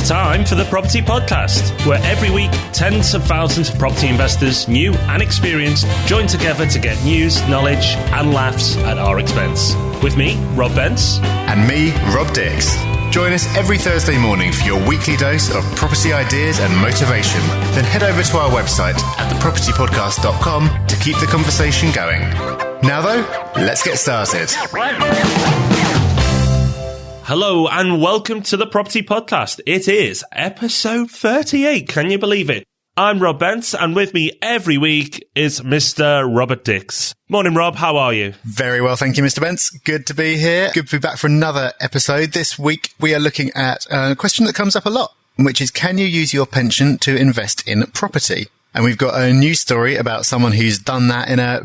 time for the Property Podcast, where every week tens of thousands of property investors, new and experienced, join together to get news, knowledge and laughs at our expense. With me, Rob Bence. And me, Rob Dix. Join us every Thursday morning for your weekly dose of property ideas and motivation. Then head over to our website at thepropertypodcast.com to keep the conversation going. Now though, let's get started. Hello and welcome to the Property Podcast. It is episode 38. Can you believe it? I'm Rob Bence, and with me every week is Mr. Robert Dix. Morning, Rob. How are you? Very well, thank you, Mr. Bence. Good to be here. Good to be back for another episode. This week, we are looking at a question that comes up a lot, which is, can you use your pension to invest in property? And we've got a news story about someone who's done that in a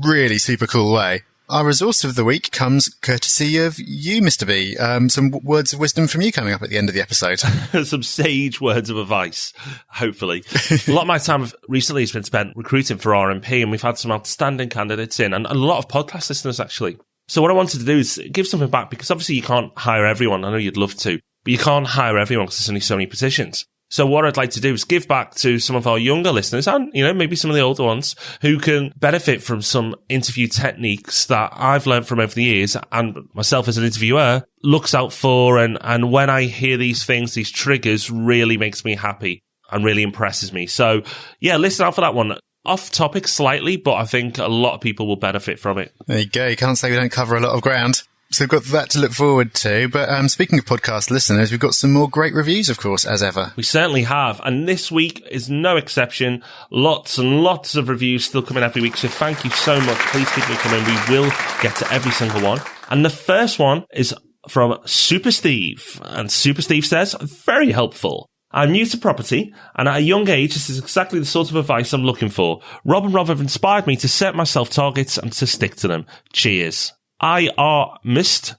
really super cool way. Our resource of the week comes courtesy of you, Mr. B. Some words of wisdom from you coming up at the end of the episode. Some sage words of advice, hopefully. A lot of my time recently has been spent recruiting for RMP, and we've had some outstanding candidates in, and a lot of podcast listeners, actually. So what I wanted to do is give something back, because obviously you can't hire everyone. I know you'd love to, but you can't hire everyone because there's only so many positions. So what I'd like to do is give back to some of our younger listeners and, maybe some of the older ones who can benefit from some interview techniques that I've learned from over the years, and myself as an interviewer looks out for. And when I hear these things, these triggers, really makes me happy and really impresses me. So yeah, listen out for that one. Off topic slightly, but I think a lot of people will benefit from it. There you go. You can't say we don't cover a lot of ground. So we've got that to look forward to. But speaking of podcast listeners, we've got some more great reviews, of course, as ever. We certainly have. And this week is no exception. Lots and lots of reviews still coming every week. So thank you so much. Please keep them coming. We will get to every single one. And the first one is from Super Steve. And Super Steve says, very helpful. I'm new to property, and at a young age, this is exactly the sort of advice I'm looking for. Rob and Rob have inspired me to set myself targets and to stick to them. Cheers. IR Mist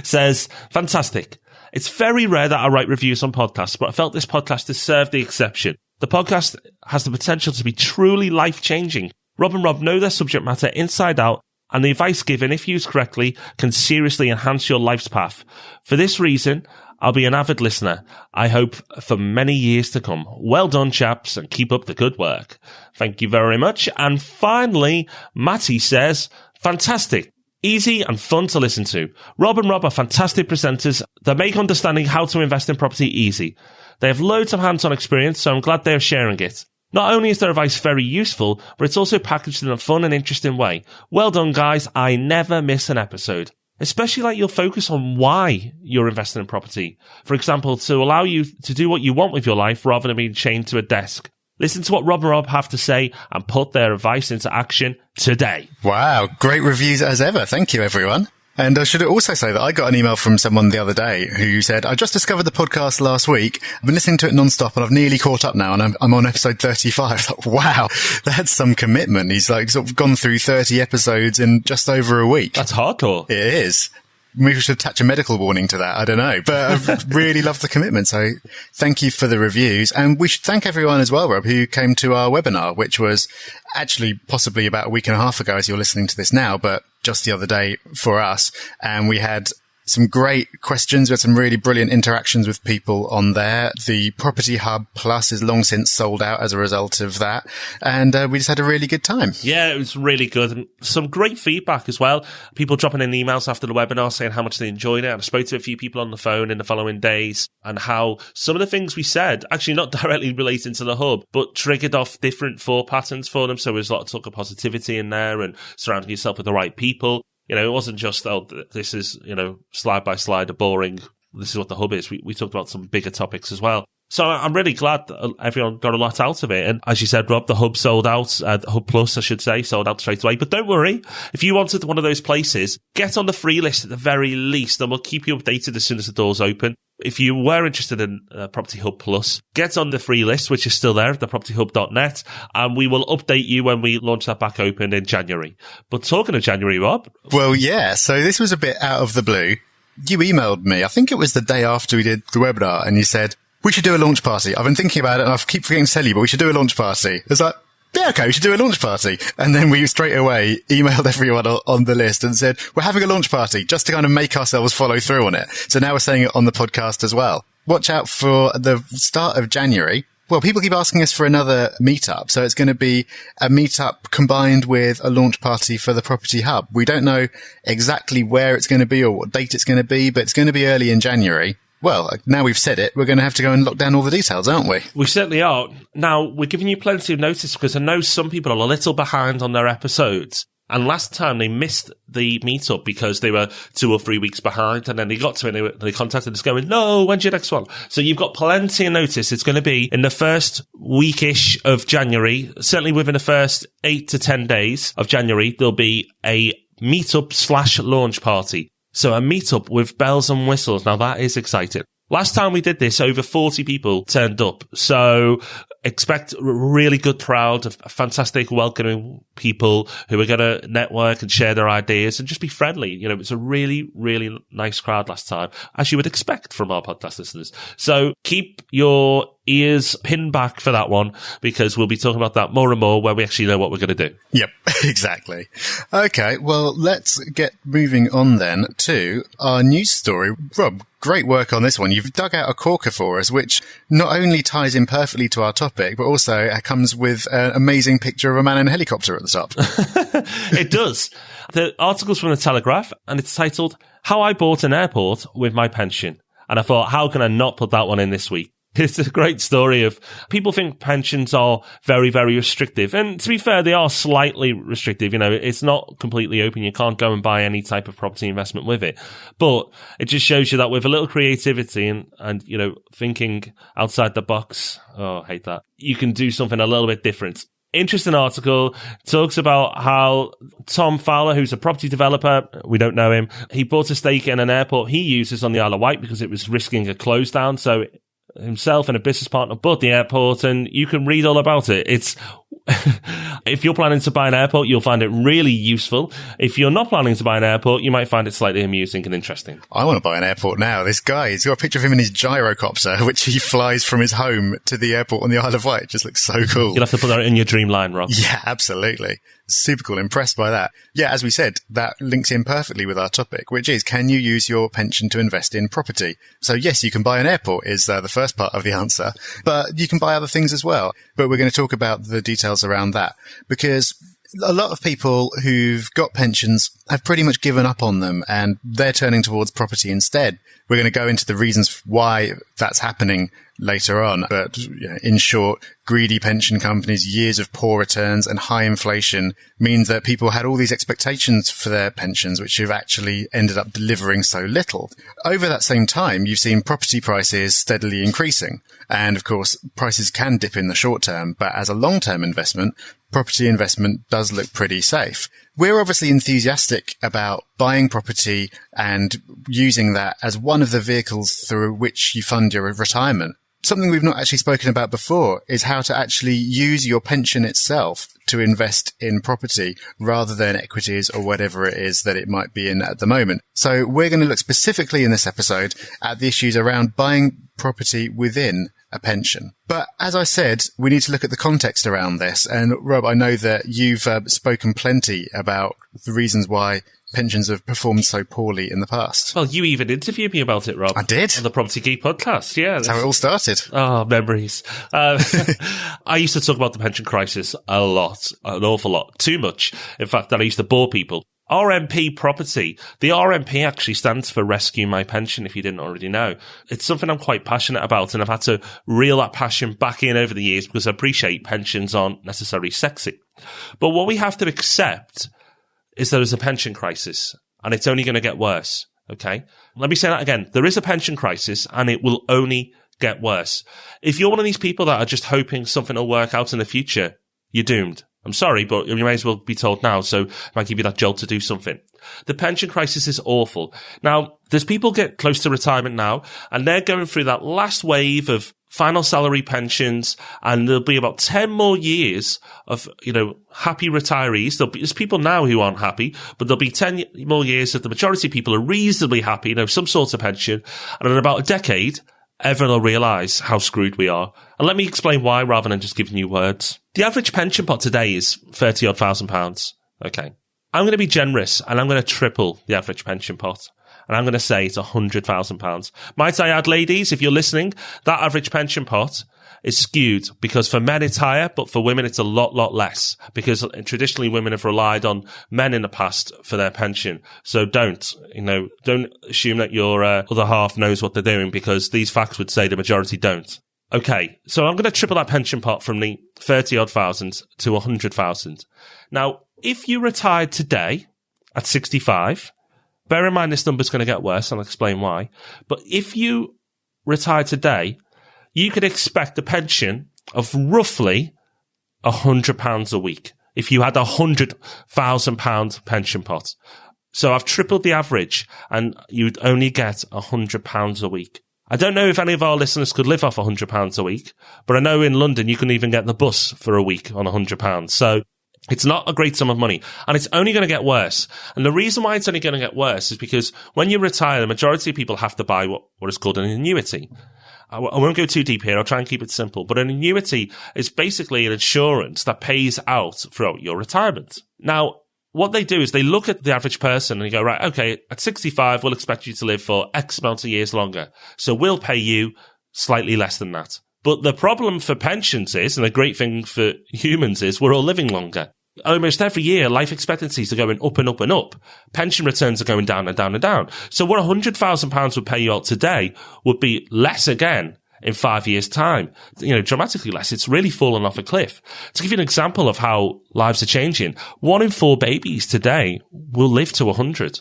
says, fantastic. It's very rare that I write reviews on podcasts, but I felt this podcast deserved the exception. The podcast has the potential to be truly life-changing. Rob and Rob know their subject matter inside out, and the advice given, if used correctly, can seriously enhance your life's path. For this reason, I'll be an avid listener, I hope, for many years to come. Well done, chaps, and keep up the good work. Thank you very much. And finally, Matty says, fantastic. Easy and fun to listen to. Rob and Rob are fantastic presenters that make understanding how to invest in property easy. They have loads of hands-on experience, so I'm glad they are sharing it. Not only is their advice very useful, but it's also packaged in a fun and interesting way. Well done, guys. I never miss an episode. Especially like you'll focus on why you're investing in property. For example, to allow you to do what you want with your life rather than being chained to a desk. Listen to what Rob and Rob have to say and put their advice into action today. Wow, great reviews as ever. Thank you, everyone. And I should also say that I got an email from someone the other day who said, I just discovered the podcast last week. I've been listening to it non-stop and I've nearly caught up now, and I'm on episode 35. Like, wow, that's some commitment. He's like sort of gone through 30 episodes in just over a week. That's hardcore. It is. Maybe we should attach a medical warning to that. I don't know. But I really love the commitment. So thank you for the reviews. And we should thank everyone as well, Rob, who came to our webinar, which was actually possibly about a week and a half ago as you're listening to this now, but just the other day for us. And we had some great questions. We had some really brilliant interactions with people on there. The Property Hub Plus is long since sold out as a result of that. And we just had a really good time. Yeah, it was really good. And some great feedback as well. People dropping in emails after the webinar saying how much they enjoyed it. And I spoke to a few people on the phone in the following days, and how some of the things we said, actually not directly relating to the hub, but triggered off different thought patterns for them. So there's a lot of talk of positivity in there and surrounding yourself with the right people. It wasn't just, this is, slide by slide, a boring, this is what the hub is. We talked about some bigger topics as well. So I'm really glad that everyone got a lot out of it. And as you said, Rob, the hub sold out, the hub plus, I should say, sold out straight away. But don't worry, if you wanted one of those places, get on the free list at the very least, and we'll keep you updated as soon as the doors open. If you were interested in Property Hub Plus, get on the free list, which is still there at thepropertyhub.net, and we will update you when we launch that back open in January. But talking of January, Rob. Well, yeah, so this was a bit out of the blue. You emailed me, I think it was the day after we did the webinar, and you said, we should do a launch party. I've been thinking about it and I keep forgetting to tell you, but we should do a launch party. It's like, yeah, okay, we should do a launch party. And then we straight away emailed everyone on the list and said, we're having a launch party just to kind of make ourselves follow through on it. So now we're saying it on the podcast as well. watch out for the start of January. Well, people keep asking us for another meetup. So it's going to be a meetup combined with a launch party for the Property Hub. We don't know exactly where it's going to be or what date it's going to be, but it's going to be early in January. Well, now we've said it, we're going to have to go and lock down all the details, aren't we? We certainly are. Now, we're giving you plenty of notice because I know some people are a little behind on their episodes. And last time they missed the meetup because they were 2 or 3 weeks behind, and then they got to it and they contacted us going, no, when's your next one? So you've got plenty of notice. It's going to be in the first weekish of January, certainly within the first 8 to 10 days of January, there'll be a meetup/launch party. So a meetup with bells and whistles. Now that is exciting. Last time we did this, over 40 people turned up. So expect a really good crowd of fantastic, welcoming people who are going to network and share their ideas and just be friendly. You know, it's a really, really nice crowd last time, as you would expect from our podcast listeners. So keep your ears pinned back for that one, because we'll be talking about that more and more when we actually know what we're going to do. Yep, exactly. Okay, well, let's get moving on then to our news story. Rob, great work on this one. You've dug out a corker for us, which not only ties in perfectly to our topic, but also comes with an amazing picture of a man in a helicopter at the top. It does. The article's from the Telegraph, and it's titled, How I Bought an Airport with My Pension. And I thought, how can I not put that one in this week? It's a great story of people think pensions are very, very restrictive. And to be fair, they are slightly restrictive. You know, it's not completely open. You can't go and buy any type of property investment with it. But it just shows you that with a little creativity and you know, thinking outside the box, oh, I hate that, you can do something a little bit different. Interesting article, talks about how Tom Fowler, who's a property developer, we don't know him, he bought a stake in an airport he uses on the Isle of Wight because it was risking a close down. So himself and a business partner bought the airport, and you can read all about it. It's if you're planning to buy an airport, you'll find it really useful. If you're not planning to buy an airport, you might find it slightly amusing and interesting. I want to buy an airport now. This guy, he's got a picture of him in his gyrocopter, which he flies from his home to the airport on the Isle of Wight. It just looks so cool. You'll have to put that in your dream line, Rob. Yeah, absolutely. Super cool. Impressed by that. Yeah, as we said, that links in perfectly with our topic, which is, can you use your pension to invest in property? So yes, you can buy an airport is the first part of the answer, but you can buy other things as well. But we're going to talk about the details around that, because a lot of people who've got pensions have pretty much given up on them and they're turning towards property instead. We're going to go into the reasons why that's happening later on. But in short, greedy pension companies, years of poor returns and high inflation means that people had all these expectations for their pensions, which have actually ended up delivering so little. Over that same time, you've seen property prices steadily increasing. And of course, prices can dip in the short term, but as a long-term investment, property investment does look pretty safe. We're obviously enthusiastic about buying property and using that as one of the vehicles through which you fund your retirement. Something we've not actually spoken about before is how to actually use your pension itself to invest in property rather than equities or whatever it is that it might be in at the moment. So we're going to look specifically in this episode at the issues around buying property within a pension. But as I said, we need to look at the context around this. And Rob, I know that you've spoken plenty about the reasons why pensions have performed so poorly in the past. Well, you even interviewed me about it, Rob. I did. On the Property Geek podcast, yeah. That's how it all started. Oh, memories. I used to talk about the pension crisis a lot, an awful lot, too much. In fact, that I used to bore people. RMP property. The RMP actually stands for Rescue My Pension, if you didn't already know. It's something I'm quite passionate about, and I've had to reel that passion back in over the years because I appreciate pensions aren't necessarily sexy. But what we have to accept is there is a pension crisis, and it's only going to get worse, okay? Let me say that again. There is a pension crisis, and it will only get worse. If you're one of these people that are just hoping something will work out in the future, you're doomed. I'm sorry, but you may as well be told now, so it might give you that jolt to do something. The pension crisis is awful. Now, there's people get close to retirement now, and they're going through that last wave of final salary pensions, and there'll be about 10 more years of, happy retirees. There's people now who aren't happy, but there'll be 10 more years that the majority of people are reasonably happy, some sort of pension, and in about a decade, everyone will realise how screwed we are. And let me explain why rather than just giving you words. The average pension pot today is £30,000. Okay. I'm going to be generous and I'm going to triple the average pension pot. And I'm going to say it's £100,000. Might I add, ladies, if you're listening, that average pension pot is skewed because for men it's higher, but for women it's a lot less because traditionally women have relied on men in the past for their pension. So don't assume that your other half knows what they're doing because these facts would say the majority don't. Okay, so I'm going to triple that pension pot from the 30-odd thousand to 100,000. Now, if you retired today at 65, bear in mind this number's going to get worse, and I'll explain why. But if you retire today, you could expect a pension of roughly £100 a week if you had a £100,000 pension pot. So I've tripled the average, and you'd only get £100 a week. I don't know if any of our listeners could live off £100 a week, but I know in London you can even get the bus for a week on £100. So it's not a great sum of money, and it's only going to get worse. And the reason why it's only going to get worse is because when you retire, the majority of people have to buy what is called an annuity. I won't go too deep here. I'll try and keep it simple. But an annuity is basically an insurance that pays out throughout your retirement. Now, what they do is they look at the average person and they go, right, okay, at 65, we'll expect you to live for X amount of years longer. So we'll pay you slightly less than that. But the problem for pensions is, and the great thing for humans is, we're all living longer. Almost every year, life expectancies are going up and up and up. Pension returns are going down and down and down. So what £100,000 would pay you out today would be less again in 5 years' time. Dramatically less. It's really fallen off a cliff. To give you an example of how lives are changing, 1 in 4 babies today will live to 100,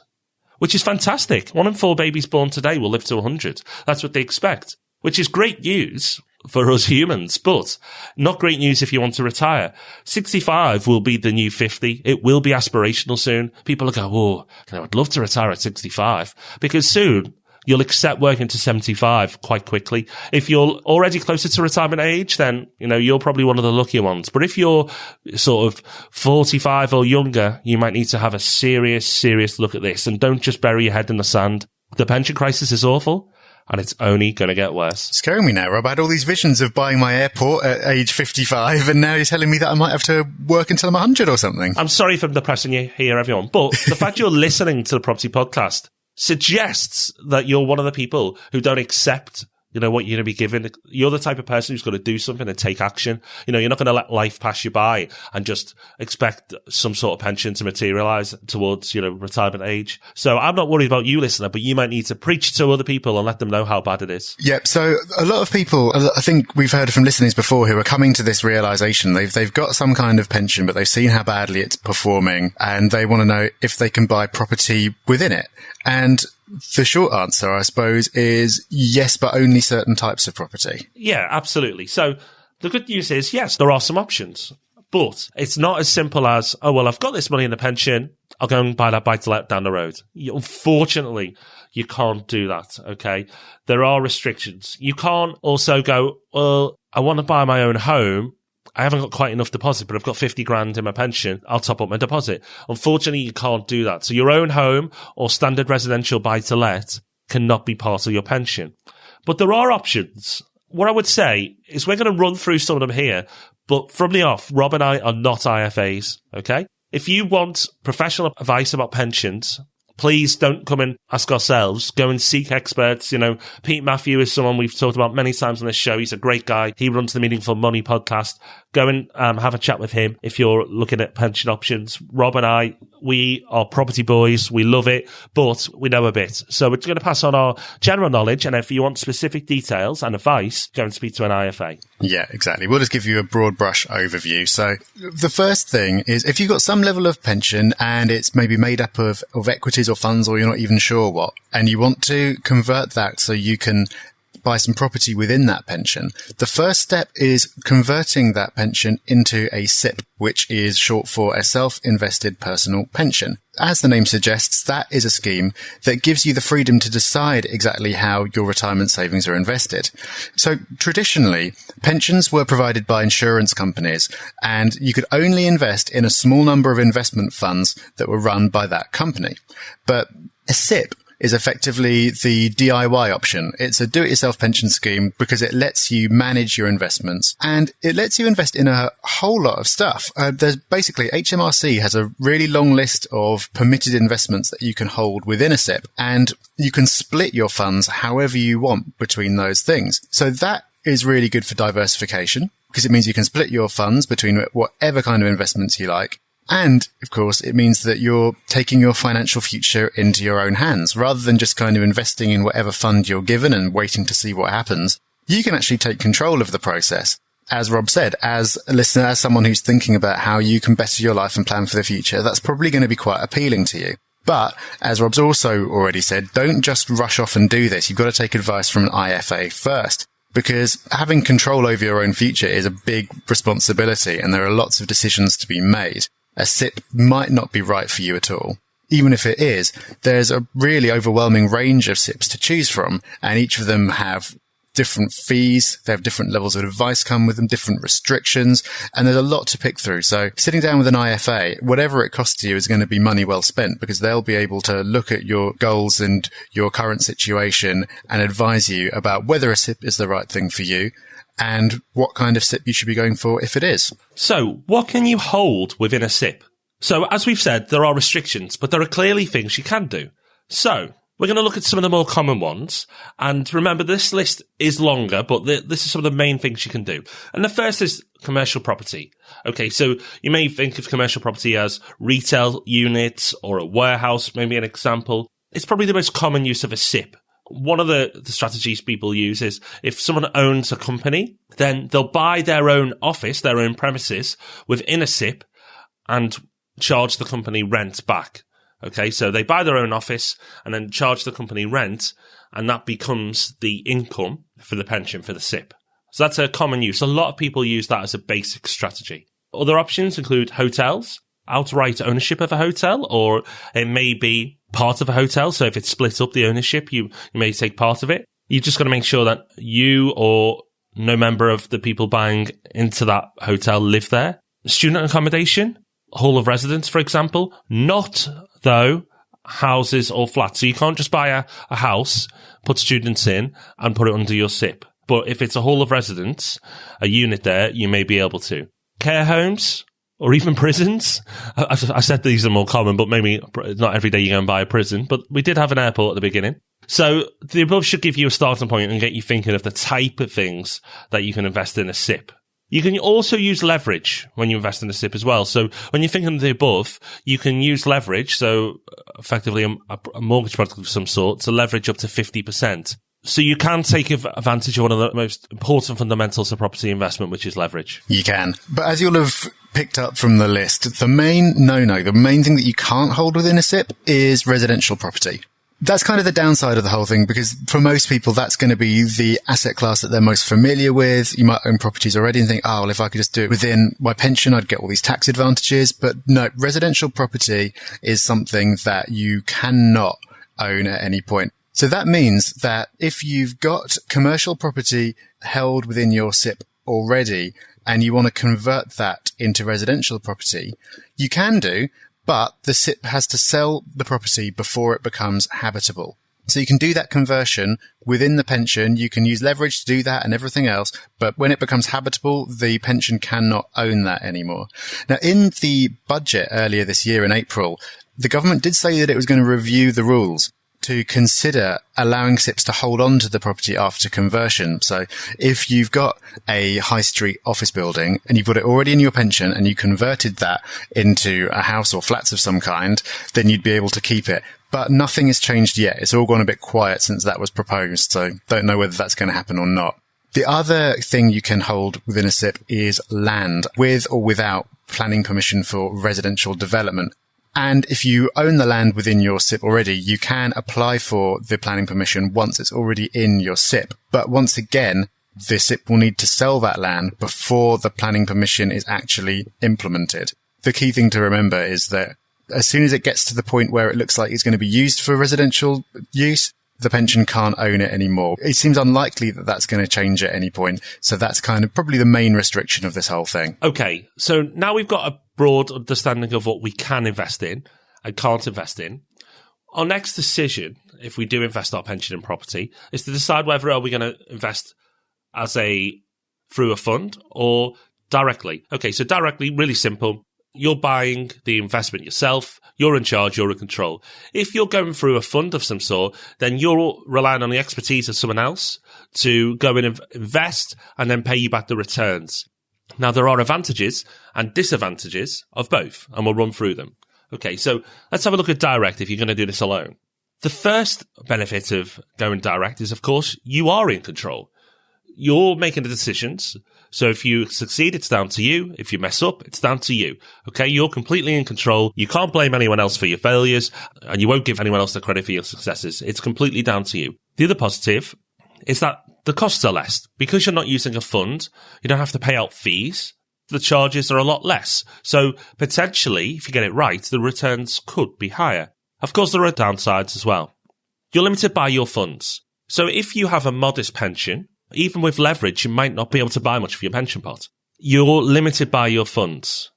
which is fantastic. 1 in 4 babies born today will live to 100. That's what they expect, which is great news for us humans, but not great news if you want to retire. 65 will be the new 50. It will be aspirational soon. People will go, I'd love to retire at 65, because soon you'll accept working to 75 quite quickly. If you're already closer to retirement age, then, you're probably one of the luckier ones. But if you're sort of 45 or younger, you might need to have a serious look at this, and don't just bury your head in the sand. The pension crisis is awful, and it's only going to get worse. It's scaring me now, Rob. I had all these visions of buying my airport at age 55, and now you're telling me that I might have to work until I'm 100 or something. I'm sorry for depressing you here, everyone, but the fact you're listening to the Property Podcast suggests that you're one of the people who don't accept, what you're going to be given. You're the type of person who's going to do something and take action. You're not going to let life pass you by and just expect some sort of pension to materialize towards, retirement age. So I'm not worried about you, listener, but you might need to preach to other people and let them know how bad it is. Yep. So a lot of people, I think we've heard from listeners before who are coming to this realization. They've got some kind of pension, but they've seen how badly it's performing, and they want to know if they can buy property within it. And the short answer, I suppose, is yes, but only certain types of property. Yeah, absolutely. So the good news is, yes, there are some options, but it's not as simple as, I've got this money in the pension, I'll go and buy that buy-to-let down the road. Unfortunately, you can't do that, okay? There are restrictions. You can't also go, I want to buy my own home. I haven't got quite enough deposit, but I've got 50 grand in my pension. I'll top up my deposit. Unfortunately, you can't do that. So your own home or standard residential buy-to-let cannot be part of your pension. But there are options. What I would say is we're going to run through some of them here, but from the off, Rob and I are not IFAs, okay? If you want professional advice about pensions, please don't come and ask ourselves. Go and seek experts. Pete Matthew is someone we've talked about many times on this show. He's a great guy. He runs the Meaningful Money podcast. Go and have a chat with him if you're looking at pension options. Rob and I, we are property boys. We love it, but we know a bit. So we're going to pass on our general knowledge. And if you want specific details and advice, go and speak to an IFA. Yeah, exactly. We'll just give you a broad brush overview. So the first thing is if you've got some level of pension and it's maybe made up of equities or funds, or you're not even sure what, and you want to convert that so you can buy some property within that pension, the first step is converting that pension into a SIP, which is short for a self-invested personal pension. As the name suggests, that is a scheme that gives you the freedom to decide exactly how your retirement savings are invested. So traditionally, pensions were provided by insurance companies, and you could only invest in a small number of investment funds that were run by that company. But a SIP is effectively the DIY option. It's a do-it-yourself pension scheme because it lets you manage your investments and it lets you invest in a whole lot of stuff. There's basically HMRC has a really long list of permitted investments that you can hold within a SIP, and you can split your funds however you want between those things. So that is really good for diversification because it means you can split your funds between whatever kind of investments you like. And, of course, it means that you're taking your financial future into your own hands. Rather than just kind of investing in whatever fund you're given and waiting to see what happens, you can actually take control of the process. As Rob said, as a listener, as someone who's thinking about how you can better your life and plan for the future, that's probably going to be quite appealing to you. But, as Rob's also already said, don't just rush off and do this. You've got to take advice from an IFA first. Because having control over your own future is a big responsibility and there are lots of decisions to be made. A SIP might not be right for you at all. Even if it is, there's a really overwhelming range of SIPs to choose from, and each of them have different fees, they have different levels of advice come with them, different restrictions, and there's a lot to pick through. So sitting down with an IFA, whatever it costs you is going to be money well spent because they'll be able to look at your goals and your current situation and advise you about whether a SIP is the right thing for you and what kind of SIP you should be going for if it is. So, what can you hold within a SIP? So, as we've said, there are restrictions, but there are clearly things you can do. So, we're going to look at some of the more common ones. And remember, this list is longer, but this is some of the main things you can do. And the first is commercial property. Okay, so you may think of commercial property as retail units or a warehouse, maybe an example. It's probably the most common use of a SIP. One of the strategies people use is if someone owns a company, then they'll buy their own office, their own premises within a SIP and charge the company rent back. Okay, so they buy their own office and then charge the company rent, and that becomes the income for the pension for the SIP. So that's a common use. A lot of people use that as a basic strategy. Other options include hotels, outright ownership of a hotel, or it may be part of a hotel. So if it's split up the ownership, you may take part of it. You've just got to make sure that you or no member of the people buying into that hotel live there. Student accommodation, hall of residence, for example, not though houses or flats. So you can't just buy a house, put students in and put it under your SIP. But if it's a hall of residence, a unit there, you may be able to. Care homes, or even prisons. I said these are more common, but maybe not every day you go and buy a prison. But we did have an airport at the beginning. So the above should give you a starting point and get you thinking of the type of things that you can invest in a SIP. You can also use leverage when you invest in a SIP as well. So when you're thinking of the above, you can use leverage, so effectively a mortgage product of some sort, to leverage up to 50%. So you can take advantage of one of the most important fundamentals of property investment, which is leverage. You can. But as you'll have picked up from the list, the main thing that you can't hold within a SIP is residential property. That's kind of the downside of the whole thing, because for most people, that's going to be the asset class that they're most familiar with. You might own properties already and think, oh, well, if I could just do it within my pension, I'd get all these tax advantages. But no, residential property is something that you cannot own at any point. So that means that if you've got commercial property held within your SIP already and you want to convert that into residential property, you can do, but the SIP has to sell the property before it becomes habitable. So you can do that conversion within the pension. You can use leverage to do that and everything else. But when it becomes habitable, the pension cannot own that anymore. Now, in the budget earlier this year in April, the government did say that it was going to review the rules to consider allowing SIPs to hold on to the property after conversion. So if you've got a high street office building and you've got it already in your pension and you converted that into a house or flats of some kind, then you'd be able to keep it. But nothing has changed yet. It's all gone a bit quiet since that was proposed. So don't know whether that's going to happen or not. The other thing you can hold within a SIP is land, with or without planning permission for residential development. And if you own the land within your SIP already, you can apply for the planning permission once it's already in your SIP. But once again, the SIP will need to sell that land before the planning permission is actually implemented. The key thing to remember is that as soon as it gets to the point where it looks like it's going to be used for residential use, the pension can't own it anymore. It seems unlikely that that's going to change at any point. So that's kind of probably the main restriction of this whole thing. Okay, so now we've got a broad understanding of what we can invest in and can't invest in. Our next decision if we do invest our pension in property, is to decide whether are we going to invest through a fund or directly. Okay, so directly, really simple. You're buying the investment yourself. You're in charge. You're in control. If you're going through a fund of some sort, then you're relying on the expertise of someone else to go and invest and then pay you back the returns. Now, there are advantages and disadvantages of both, and we'll run through them. Okay, so let's have a look at direct if you're going to do this alone. The first benefit of going direct is, of course, you are in control. You're making the decisions. So if you succeed, it's down to you. If you mess up, it's down to you. Okay, you're completely in control. You can't blame anyone else for your failures, and you won't give anyone else the credit for your successes. It's completely down to you. The other positive is that the costs are less. Because you're not using a fund, you don't have to pay out fees. The charges are a lot less. So potentially, if you get it right, the returns could be higher. Of course, there are downsides as well. You're limited by your funds. So if you have a modest pension, even with leverage, you might not be able to buy much for your pension pot. You're limited by your funds.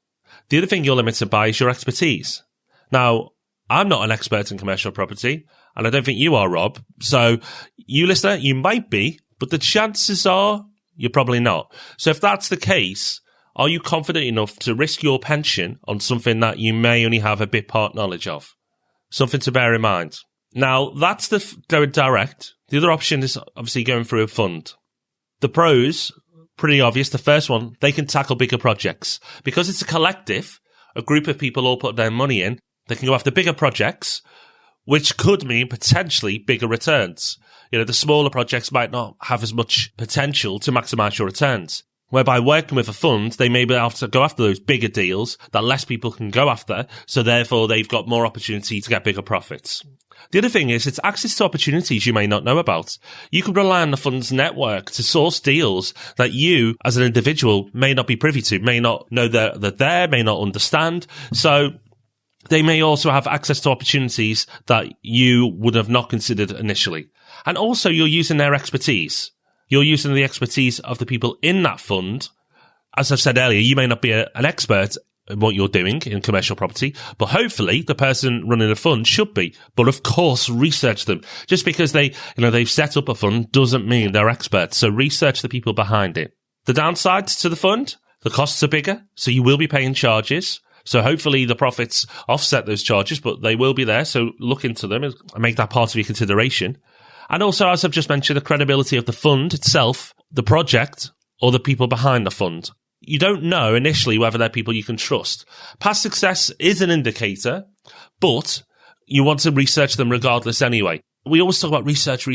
The other thing you're limited by is your expertise. Now, I'm not an expert in commercial property, and I don't think you are, Rob. So you listener, you might be, but the chances are you're probably not. So if that's the case, are you confident enough to risk your pension on something that you may only have a bit part knowledge of? Something to bear in mind. Now, that's the going direct. The other option is obviously going through a fund. The pros, pretty obvious. The first one, they can tackle bigger projects. Because it's a collective, a group of people all put their money in, they can go after bigger projects, which could mean potentially bigger returns. You know, the smaller projects might not have as much potential to maximize your returns. Whereby working with a fund, they may be able to go after those bigger deals that less people can go after, so therefore they've got more opportunity to get bigger profits. The other thing is it's access to opportunities you may not know about. You can rely on the fund's network to source deals that you, as an individual, may not be privy to, may not know that they're there, may not understand. So they may also have access to opportunities that you would have not considered initially. And also you're using their expertise. You're using the expertise of the people in that fund. As I've said earlier, you may not be an expert in what you're doing in commercial property, but hopefully the person running the fund should be. But of course, research them. Just because they've set up a fund doesn't mean they're experts. So research the people behind it. The downsides to the fund, the costs are bigger, so you will be paying charges. So hopefully the profits offset those charges, but they will be there. So look into them and make that part of your consideration. And also, as I've just mentioned, the credibility of the fund itself, the project, or the people behind the fund. You don't know initially whether they're people you can trust. Past success is an indicator, but you want to research them regardless anyway. We always talk about research.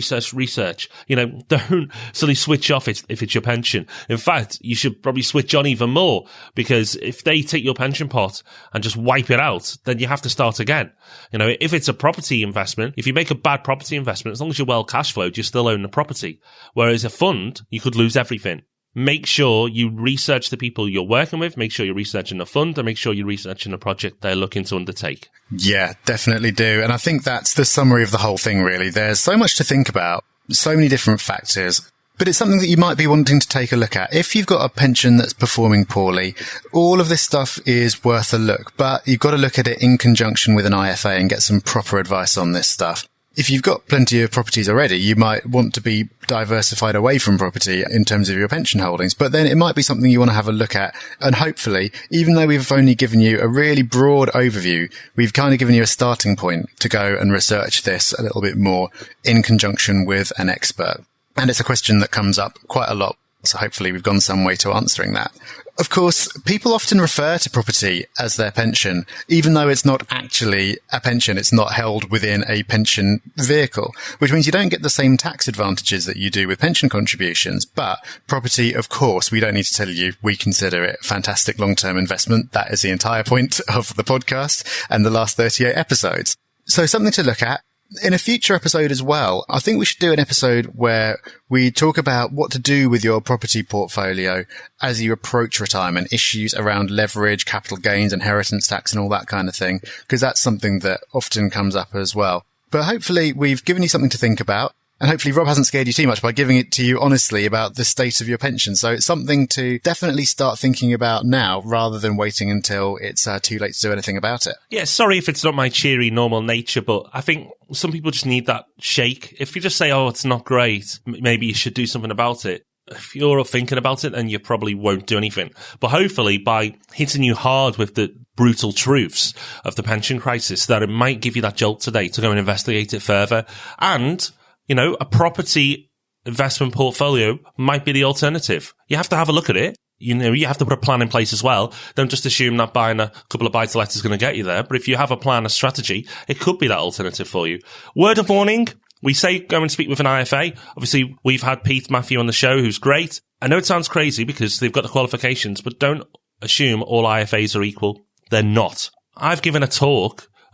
You know, don't suddenly switch off if it's your pension. In fact, you should probably switch on even more, because if they take your pension pot and just wipe it out, then you have to start again. You know, if it's a property investment, if you make a bad property investment, as long as you're well cash flowed, you still own the property. Whereas a fund, you could lose everything. Make sure you research the people you're working with, make sure you're researching the fund, and make sure you're researching the project they're looking to undertake. Yeah, definitely do. And I think that's the summary of the whole thing, really. There's so much to think about, so many different factors, but it's something that you might be wanting to take a look at. If you've got a pension that's performing poorly, all of this stuff is worth a look, but you've got to look at it in conjunction with an IFA and get some proper advice on this stuff. If you've got plenty of properties already, you might want to be diversified away from property in terms of your pension holdings, but then it might be something you want to have a look at. And hopefully, even though we've only given you a really broad overview, we've kind of given you a starting point to go and research this a little bit more in conjunction with an expert. And it's a question that comes up quite a lot. So hopefully we've gone some way to answering that. Of course, people often refer to property as their pension, even though it's not actually a pension. It's not held within a pension vehicle, which means you don't get the same tax advantages that you do with pension contributions. But property, of course, we don't need to tell you, we consider it a fantastic long-term investment. That is the entire point of the podcast and the last 38 episodes. So something to look at. In a future episode as well, I think we should do an episode where we talk about what to do with your property portfolio as you approach retirement, issues around leverage, capital gains, inheritance tax and all that kind of thing, because that's something that often comes up as well. But hopefully we've given you something to think about. And hopefully Rob hasn't scared you too much by giving it to you honestly about the state of your pension. So it's something to definitely start thinking about now rather than waiting until it's too late to do anything about it. Yeah, sorry if it's not my cheery normal nature, but I think some people just need that shake. If you just say, oh, it's not great, maybe you should do something about it. If you're thinking about it, then you probably won't do anything. But hopefully by hitting you hard with the brutal truths of the pension crisis, that it might give you that jolt today to go and investigate it further. And a property investment portfolio might be the alternative. You have to have a look at it. You have to put a plan in place as well. Don't just assume that buying a couple of buy-to-lets is going to get you there. But if you have a plan, a strategy, it could be that alternative for you. Word of warning. We say go and speak with an IFA. Obviously, we've had Pete Matthew on the show, who's great. I know it sounds crazy because they've got the qualifications, but don't assume all IFAs are equal. They're not. I've given a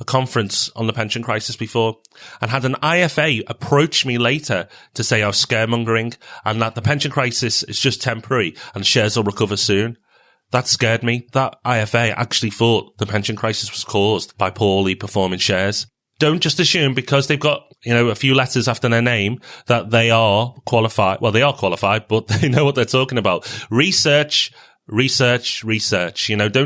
conference on the pension crisis before, and had an IFA approach me later to say I was scaremongering and that the pension crisis is just temporary and shares will recover soon. That scared me. That IFA actually thought the pension crisis was caused by poorly performing shares. Don't just assume because they've got, a few letters after their name that they are qualified. Well, they are qualified, but they know what they're talking about. Research. Don't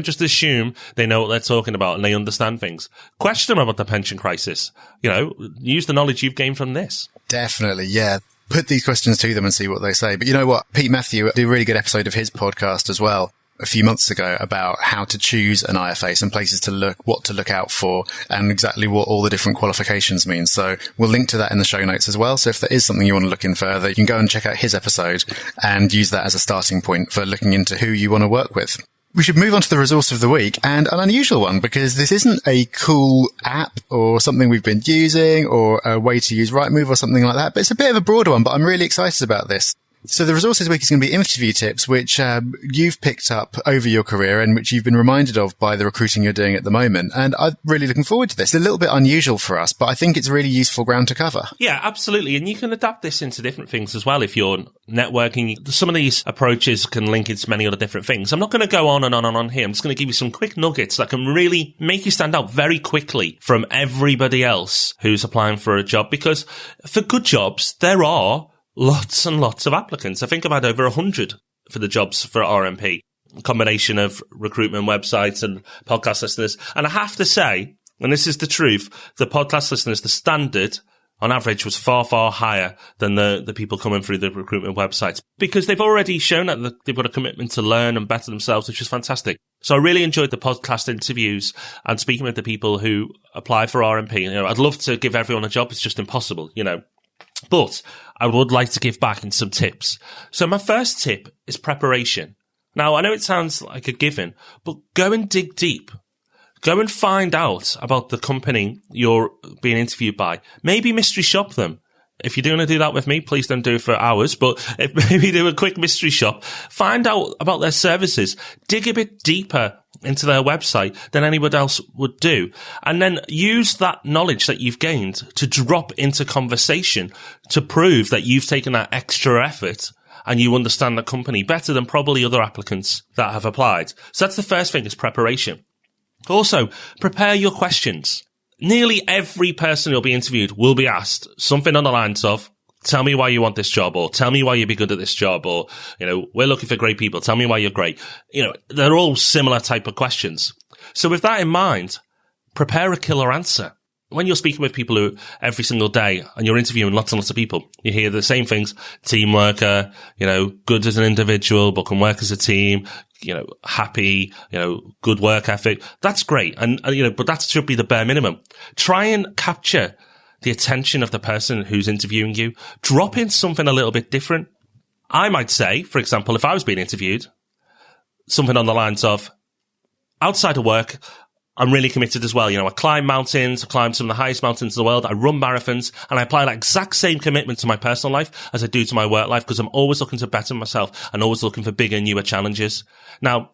just assume they know what they're talking about and they understand things. Question them about the pension crisis. Use the knowledge you've gained from this. Definitely, yeah. Put these questions to them and see what they say. But you know what? Pete Matthew did a really good episode of his podcast as well a few months ago about how to choose an IFA, some places to look, what to look out for, and exactly what all the different qualifications mean. So we'll link to that in the show notes as well. So if there is something you want to look in further, you can go and check out his episode and use that as a starting point for looking into who you want to work with. We should move on to the resource of the week, and an unusual one because this isn't a cool app or something we've been using or a way to use Rightmove or something like that, but it's a bit of a broader one, but I'm really excited about this. So the resource this week is going to be interview tips, which you've picked up over your career and which you've been reminded of by the recruiting you're doing at the moment. And I'm really looking forward to this. It's a little bit unusual for us, but I think it's really useful ground to cover. Yeah, absolutely. And you can adapt this into different things as well. If you're networking, some of these approaches can link into many other different things. I'm not going to go on and on and on here. I'm just going to give you some quick nuggets that can really make you stand out very quickly from everybody else who's applying for a job. Because for good jobs, there are lots and lots of applicants. I think I've had over 100 for the jobs for RMP, a combination of recruitment websites and podcast listeners. And I have to say, and this is the truth, the podcast listeners, the standard on average was far, far higher than the people coming through the recruitment websites because they've already shown that they've got a commitment to learn and better themselves, which is fantastic. So I really enjoyed the podcast interviews and speaking with the people who apply for RMP. I'd love to give everyone a job. It's just impossible, But I would like to give back in some tips. So my first tip is preparation. Now, I know it sounds like a given, but go and dig deep. Go and find out about the company you're being interviewed by. Maybe mystery shop them. If you're going to do that with me, please don't do it for hours, but maybe do a quick mystery shop. Find out about their services. Dig a bit deeper into their website than anybody else would do. And then use that knowledge that you've gained to drop into conversation to prove that you've taken that extra effort and you understand the company better than probably other applicants that have applied. So that's the first thing, is preparation. Also, prepare your questions. Nearly every person who'll be interviewed will be asked something on the lines of, tell me why you want this job, or tell me why you'd be good at this job, or, we're looking for great people. Tell me why you're great. They're all similar type of questions. So with that in mind, prepare a killer answer. When you're speaking with people who every single day and you're interviewing lots and lots of people, you hear the same things: team worker, good as an individual, but can work as a team, happy, good work ethic. That's great. And but that should be the bare minimum. Try and capture the attention of the person who's interviewing you. Drop in something a little bit different. I might say, for example, if I was being interviewed, something on the lines of, outside of work, I'm really committed as well. I climb mountains, I climb some of the highest mountains in the world, I run marathons, and I apply that exact same commitment to my personal life as I do to my work life, because I'm always looking to better myself and always looking for bigger, newer challenges. Now,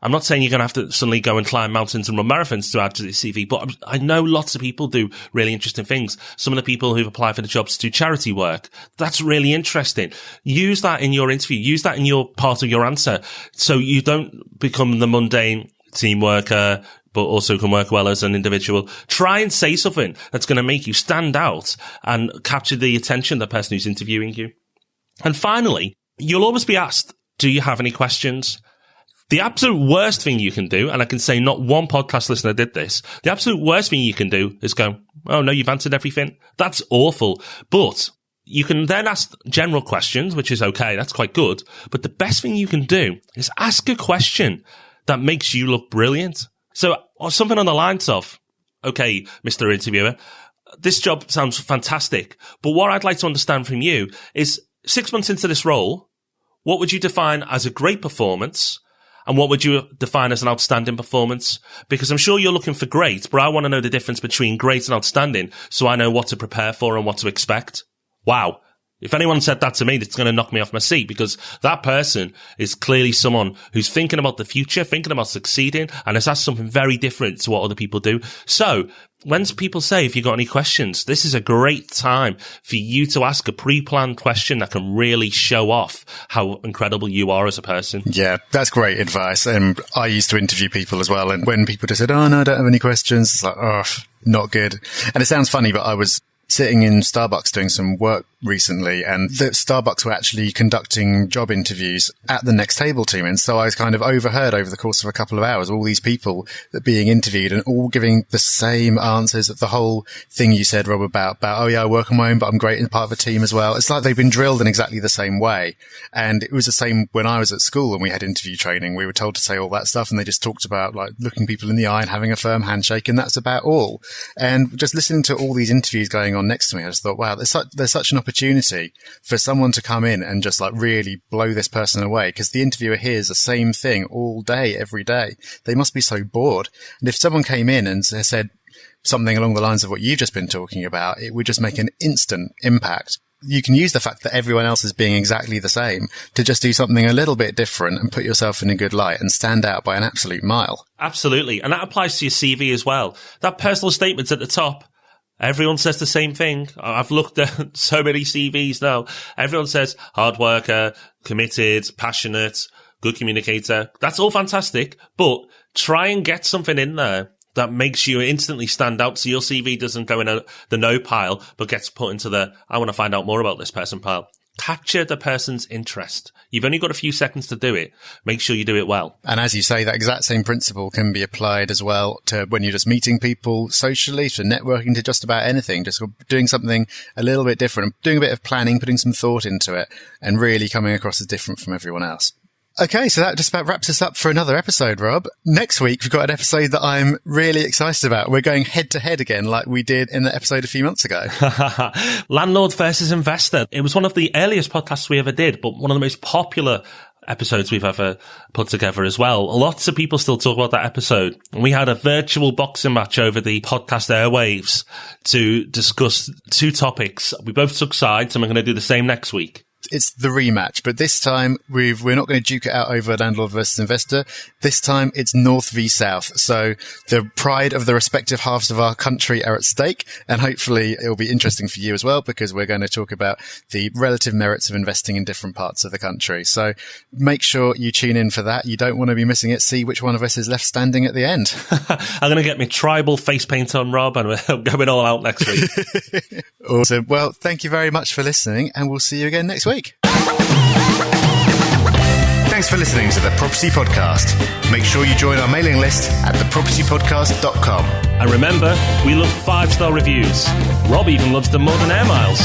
I'm not saying you're going to have to suddenly go and climb mountains and run marathons to add to the CV, but I know lots of people do really interesting things. Some of the people who've applied for the jobs do charity work. That's really interesting. Use that in your interview. Use that in your part of your answer, so you don't become the mundane team worker, but also can work well as an individual. Try and say something that's going to make you stand out and capture the attention of the person who's interviewing you. And finally, you'll always be asked, do you have any questions? The absolute worst thing you can do, and I can say not one podcast listener did this, the absolute worst thing you can do is go, oh no, you've answered everything. That's awful. But you can then ask general questions, which is okay. That's quite good. But the best thing you can do is ask a question that makes you look brilliant. So, or something on the lines of, okay, Mr. Interviewer, this job sounds fantastic, but what I'd like to understand from you is 6 months into this role, what would you define as a great performance? And what would you define as an outstanding performance? Because I'm sure you're looking for great, but I want to know the difference between great and outstanding so I know what to prepare for and what to expect. Wow. If anyone said that to me, it's going to knock me off my seat, because that person is clearly someone who's thinking about the future, thinking about succeeding, and has asked something very different to what other people do. So when people say, if you've got any questions, this is a great time for you to ask a pre-planned question that can really show off how incredible you are as a person. Yeah, that's great advice. And I used to interview people as well. And when people just said, oh, no, I don't have any questions, it's like, oh, not good. And it sounds funny, but I was sitting in Starbucks doing some work recently, and the Starbucks were actually conducting job interviews at the Next Table team. And so I was kind of overheard over the course of a couple of hours, all these people that being interviewed and all giving the same answers. The whole thing you said, Rob, about, oh yeah, I work on my own, but I'm great and part of a team as well. It's like they've been drilled in exactly the same way. And it was the same when I was at school and we had interview training. We were told to say all that stuff, and they just talked about like looking people in the eye and having a firm handshake, and that's about all. And just listening to all these interviews going on next to me, I just thought, wow, there's such an opportunity for someone to come in and just like really blow this person away, because the interviewer hears the same thing all day, every day. They must be so bored. And if someone came in and said something along the lines of what you've just been talking about, it would just make an instant impact. You can use the fact that everyone else is being exactly the same to just do something a little bit different and put yourself in a good light and stand out by an absolute mile. Absolutely. And that applies to your CV as well. That personal statement's at the top. Everyone says the same thing. I've looked at so many CVs now. Everyone says hard worker, committed, passionate, good communicator. That's all fantastic, but try and get something in there that makes you instantly stand out, so your CV doesn't go in the no pile, but gets put into the I want to find out more about this person pile. Capture the person's interest. You've only got a few seconds to do it. Make sure you do it well. And as you say, that exact same principle can be applied as well to when you're just meeting people socially, to networking, to just about anything, just doing something a little bit different, doing a bit of planning, putting some thought into it, and really coming across as different from everyone else. Okay, so that just about wraps us up for another episode, Rob. Next week, we've got an episode that I'm really excited about. We're going head to head again like we did in the episode a few months ago. Landlord versus investor. It was one of the earliest podcasts we ever did, but one of the most popular episodes we've ever put together as well. Lots of people still talk about that episode. And we had a virtual boxing match over the podcast airwaves to discuss two topics. We both took sides, and we're going to do the same next week. It's the rematch, but this time we're not going to duke it out over landlord versus investor. This time it's North v South. So the pride of the respective halves of our country are at stake, and hopefully it'll be interesting for you as well, because we're going to talk about the relative merits of investing in different parts of the country. So make sure you tune in for that. You don't want to be missing it. See which one of us is left standing at the end. I'm going to get my tribal face paint on, Rob, and we're going all out next week. Awesome. Well, thank you very much for listening, and we'll see you again next week. Thanks for listening to The Property Podcast. Make sure you join our mailing list at thepropertypodcast.com. And remember, we love 5-star reviews. Rob even loves them more than air miles.